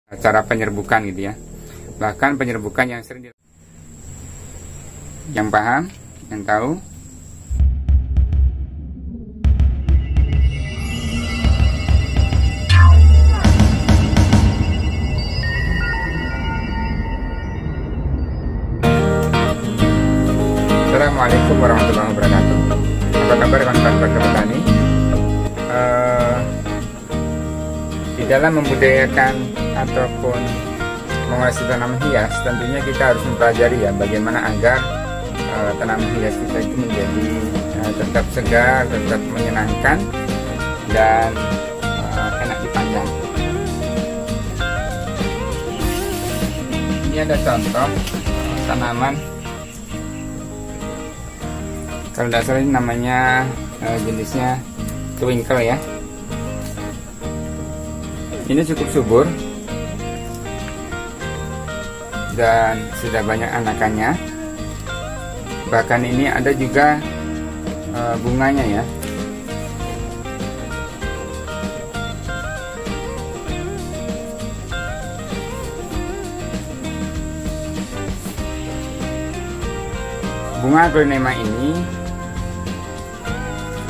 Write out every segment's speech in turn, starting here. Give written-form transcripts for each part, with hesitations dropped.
cara penyerbukan gitu ya. Bahkan penyerbukan yang sering yang paham, yang tahu. Assalamualaikum warahmatullahi wabarakatuh. Apa kabar kawan-kawan petani? Di dalam membudidayakan ataupun mengoleksi tanaman hias, tentunya kita harus mempelajari ya bagaimana agar tanaman hias kita itu menjadi tetap segar, tetap menyenangkan, dan enak dipandang. Ini ada contoh tanaman. Kalau tidak salah ini namanya jenisnya twinkle ya. Ini cukup subur dan sudah banyak anakannya. Bahkan ini ada juga bunganya ya. Bunga aglonema ini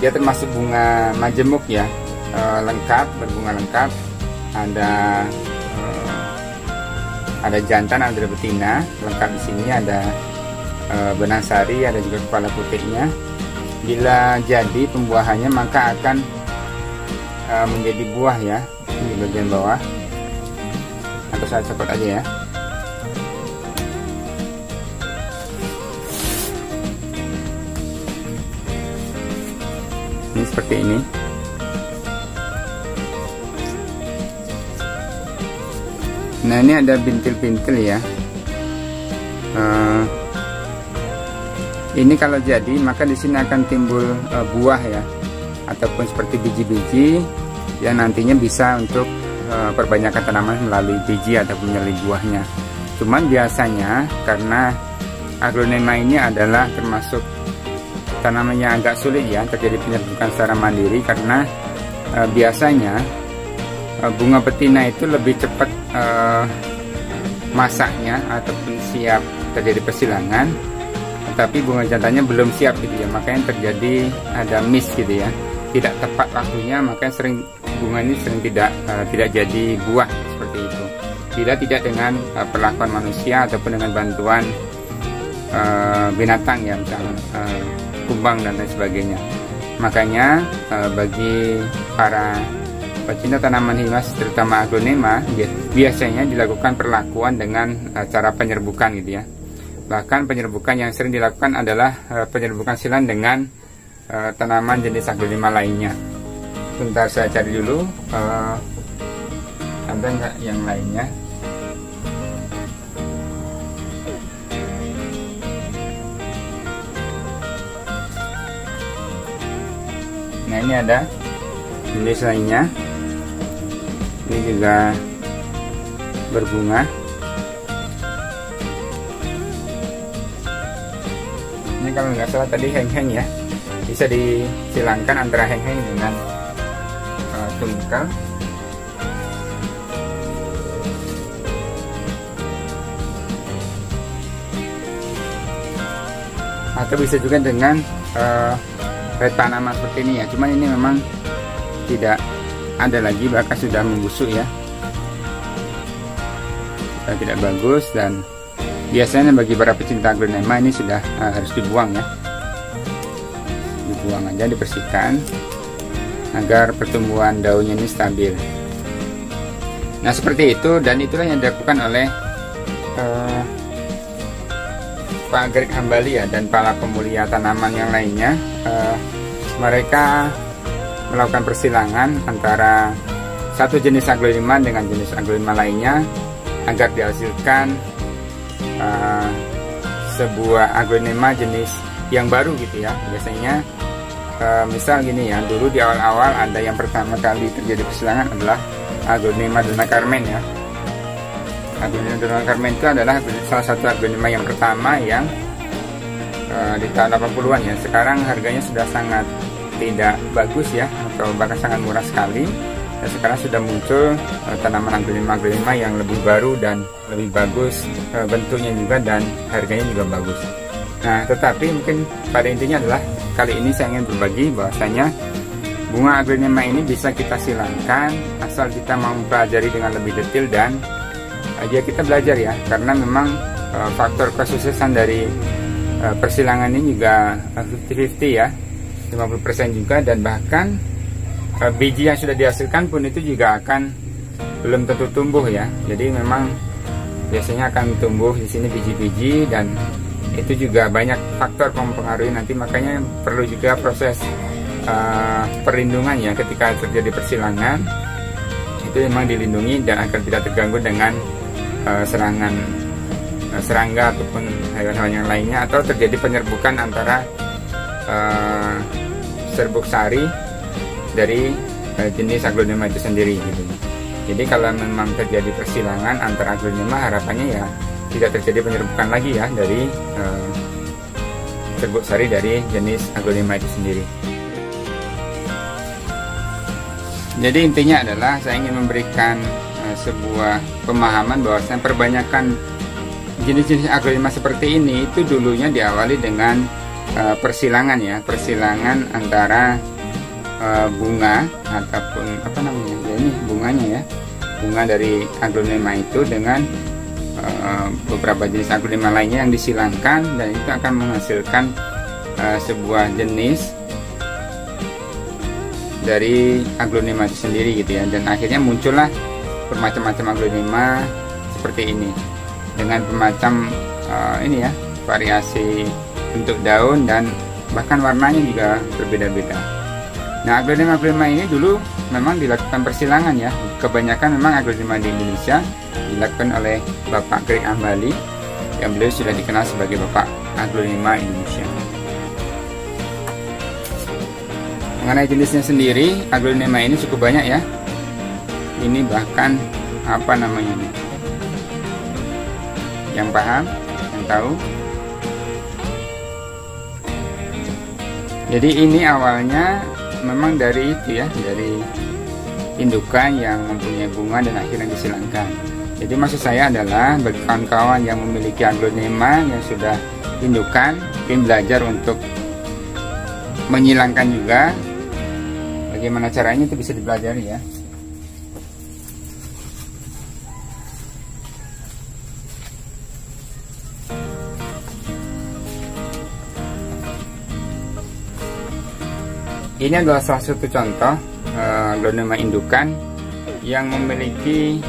dia termasuk bunga majemuk ya, lengkap, berbunga lengkap. Ada jantan, ada betina, lengkap di sini. Ada benang sari, ada juga kepala putihnya. Bila jadi pembuahannya maka akan menjadi buah ya di bagian bawah. Atau saya copot aja ya. Ini seperti ini. Nah, ini ada bintil-bintil ya. Ini kalau jadi maka di sini akan timbul buah ya, ataupun seperti biji-biji yang nantinya bisa untuk perbanyakan tanaman melalui biji ataupun melalui buahnya. Cuman biasanya karena aglonema ini adalah termasuk tanaman yang agak sulit ya terjadi penyerbukan secara mandiri, karena biasanya bunga betina itu lebih cepat masaknya ataupun siap terjadi persilangan, tetapi bunga jantannya belum siap gitu ya, makanya terjadi ada miss gitu ya, tidak tepat waktunya, makanya sering bunga ini sering tidak jadi buah seperti itu. Tidak dengan perlakuan manusia ataupun dengan bantuan binatang ya, misalnya kumbang dan lain sebagainya. Makanya bagi para pecinta tanaman hias terutama aglonema biasanya dilakukan perlakuan dengan cara penyerbukan gitu ya. Bahkan penyerbukan yang sering dilakukan adalah penyerbukan silang dengan tanaman jenis aglonema lainnya. Sebentar saya cari dulu ada nggak yang lainnya. Nah, ini ada jenis lainnya. Ini juga berbunga. Ini kalau nggak salah tadi heng-heng ya, bisa disilangkan antara heng-heng dengan twinkle. Atau bisa juga dengan red tanaman seperti ini ya. Cuman ini memang tidak ada lagi, bahkan sudah membusuk ya, tidak bagus. Dan biasanya bagi para pecinta aglonema ini sudah harus dibuang ya, dibuang aja, dibersihkan agar pertumbuhan daunnya ini stabil. Nah, seperti itu, dan itulah yang dilakukan oleh Pak Greg Hambali ya, dan para pemulia tanaman yang lainnya. Mereka melakukan persilangan antara satu jenis aglonema dengan jenis aglonema lainnya agar dihasilkan sebuah aglonema jenis yang baru gitu ya. Biasanya misal gini ya, dulu di awal-awal ada yang pertama kali terjadi persilangan adalah aglonema Donna Carmen ya. Aglonema Donna Carmen itu adalah salah satu aglonema yang pertama yang di tahun 80-an ya. Sekarang harganya sudah sangat tidak bagus ya, atau bahkan sangat murah sekali. Dan sekarang sudah muncul tanaman aglonema yang lebih baru dan lebih bagus bentuknya juga, dan harganya juga bagus. Nah, tetapi mungkin pada intinya adalah kali ini saya ingin berbagi bahwasanya bunga aglonema ini bisa kita silangkan asal kita mau mempelajari dengan lebih detail, dan ya kita belajar ya, karena memang faktor kesuksesan dari persilangan ini juga 50-50 ya, 50% juga, dan bahkan biji yang sudah dihasilkan pun itu juga akan belum tentu tumbuh ya. Jadi memang biasanya akan tumbuh di sini biji-biji, dan itu juga banyak faktor mempengaruhi nanti. Makanya perlu juga proses perlindungan ya ketika terjadi persilangan, itu memang dilindungi dan agar tidak terganggu dengan serangan serangga ataupun hewan-hewan yang lainnya, atau terjadi penyerbukan antara serbuk sari dari jenis aglonema itu sendiri gitu. Jadi kalau memang terjadi persilangan antara aglonema, harapannya ya tidak terjadi penyerbukan lagi ya dari serbuk sari dari jenis aglonema itu sendiri. Jadi intinya adalah saya ingin memberikan sebuah pemahaman bahwasanya perbanyakan jenis-jenis aglonema seperti ini itu dulunya diawali dengan persilangan ya, persilangan antara bunga ataupun apa namanya ya, ini bunganya ya, bunga dari aglonema itu dengan beberapa jenis aglonema lainnya yang disilangkan, dan itu akan menghasilkan sebuah jenis dari aglonema itu sendiri gitu ya. Dan akhirnya muncullah bermacam-macam aglonema seperti ini dengan bermacam ini ya, variasi bentuk daun dan bahkan warnanya juga berbeda-beda. Nah, aglonema ini dulu memang dilakukan persilangan ya. Kebanyakan memang aglonema di Indonesia dilakukan oleh Bapak Greg Ambali, yang beliau sudah dikenal sebagai Bapak Aglonema Indonesia. Mengenai jenisnya sendiri, aglonema ini cukup banyak ya. Ini bahkan apa namanya nih? Yang paham, yang tahu. Jadi ini awalnya memang dari itu ya, dari indukan yang mempunyai bunga dan akhirnya disilangkan. Jadi maksud saya adalah bagi kawan-kawan yang memiliki aglonema yang sudah indukan, mungkin belajar untuk menyilangkan juga. Bagaimana caranya itu bisa dipelajari ya. Ini adalah salah satu contoh aglonema indukan yang memiliki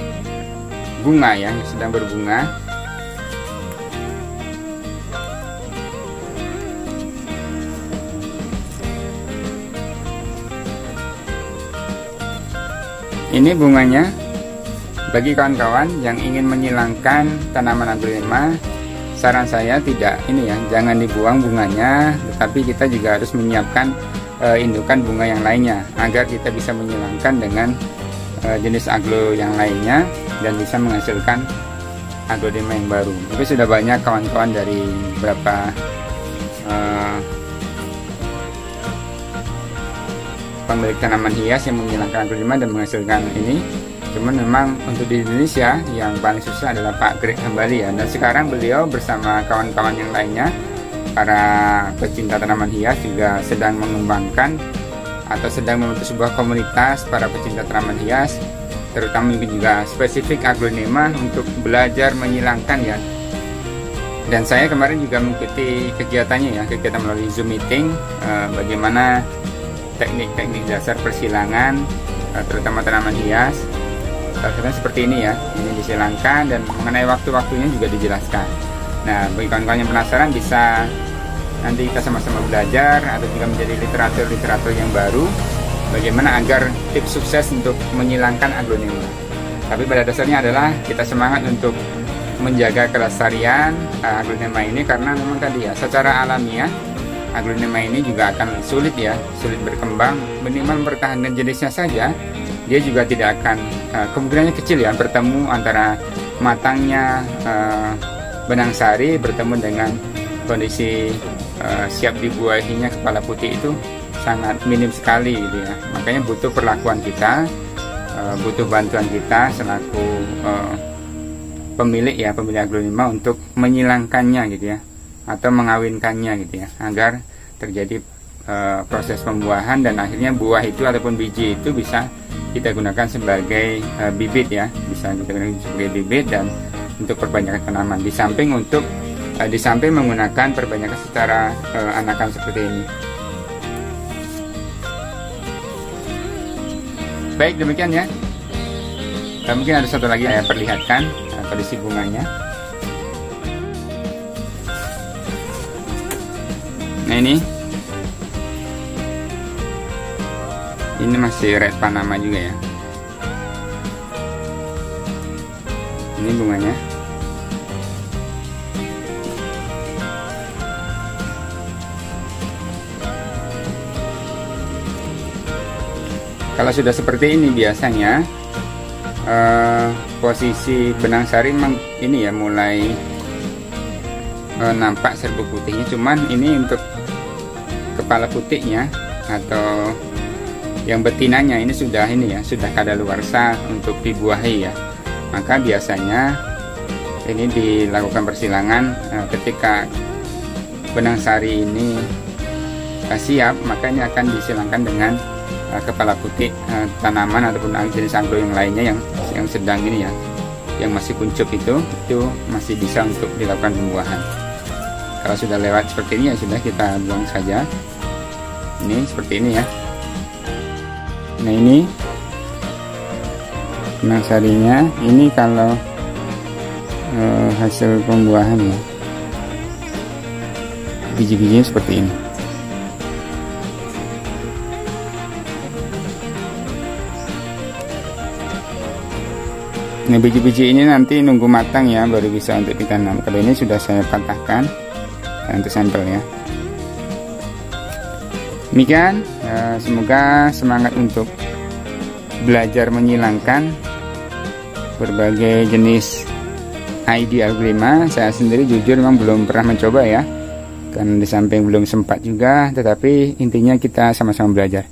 bunga ya, yang sedang berbunga. Ini bunganya. Bagi kawan-kawan yang ingin menyilangkan tanaman aglonema, saran saya tidak ini ya, jangan dibuang bunganya, tetapi kita juga harus menyiapkan indukan bunga yang lainnya agar kita bisa menyilangkan dengan jenis aglo yang lainnya dan bisa menghasilkan aglonema yang baru. Tapi sudah banyak kawan-kawan dari beberapa pemilik tanaman hias yang menyilangkan aglonema dan menghasilkan ini. Cuman memang untuk di Indonesia yang paling susah adalah Pak Greg Ambali ya, dan sekarang beliau bersama kawan-kawan yang lainnya, para pecinta tanaman hias, juga sedang mengembangkan atau sedang membentuk sebuah komunitas para pecinta tanaman hias, terutama juga spesifik aglonema untuk belajar menyilangkan ya. Dan saya kemarin juga mengikuti kegiatannya ya, kegiatan melalui Zoom meeting, bagaimana teknik-teknik dasar persilangan terutama tanaman hias. Salah satunya seperti ini ya, ini disilangkan dan mengenai waktu-waktunya juga dijelaskan. Nah, bagi kawan-kawan yang penasaran bisa nanti kita sama-sama belajar atau juga menjadi literatur yang baru bagaimana agar tips sukses untuk menyilangkan aglonema. Tapi pada dasarnya adalah kita semangat untuk menjaga kelestarian aglonema ini, karena memang tadi ya, secara alamiah aglonema ini juga akan sulit berkembang. Minimal mempertahankan jenisnya saja, dia juga tidak akan, kemungkinannya kecil ya, bertemu antara matangnya benang sari bertemu dengan kondisi siap dibuahinya kepala putih itu sangat minim sekali gitu ya. Makanya butuh perlakuan kita butuh bantuan kita selaku pemilik aglonema untuk menyilangkannya gitu ya, atau mengawinkannya gitu ya, agar terjadi proses pembuahan dan akhirnya buah itu ataupun biji itu bisa kita gunakan sebagai bibit ya, bisa kita gunakan sebagai bibit dan untuk perbanyakan tanaman. Di samping menggunakan perbanyakan secara anakan seperti ini. Baik, demikian ya. Mungkin ada satu lagi saya perlihatkan kondisi bunganya. Nah ini masih red Panama juga ya. Ini bunganya. Kalau sudah seperti ini biasanya posisi benang sari ini ya mulai nampak serbuk putihnya. Cuman ini untuk kepala putihnya atau yang betinanya ini sudah kadaluarsa untuk dibuahi ya. Maka biasanya ini dilakukan persilangan ketika benang sari ini siap, maka ini akan disilangkan dengan kepala putih tanaman ataupun jenis aglo yang lainnya yang sedang ini ya, yang masih kuncup itu masih bisa untuk dilakukan pembuahan. Kalau sudah lewat seperti ini ya sudah, kita buang saja. Ini seperti ini ya. Nah ini benang sarinya, ini kalau hasil pembuahan ya, biji-bijinya seperti ini. Nah biji-biji ini nanti nunggu matang ya baru bisa untuk ditanam. Kalau ini sudah saya patahkan untuk sampel ya. Demikian, semoga semangat untuk belajar menyilangkan berbagai jenis ID aglonema. Saya sendiri jujur memang belum pernah mencoba ya, karena di samping belum sempat juga, tetapi intinya kita sama-sama belajar.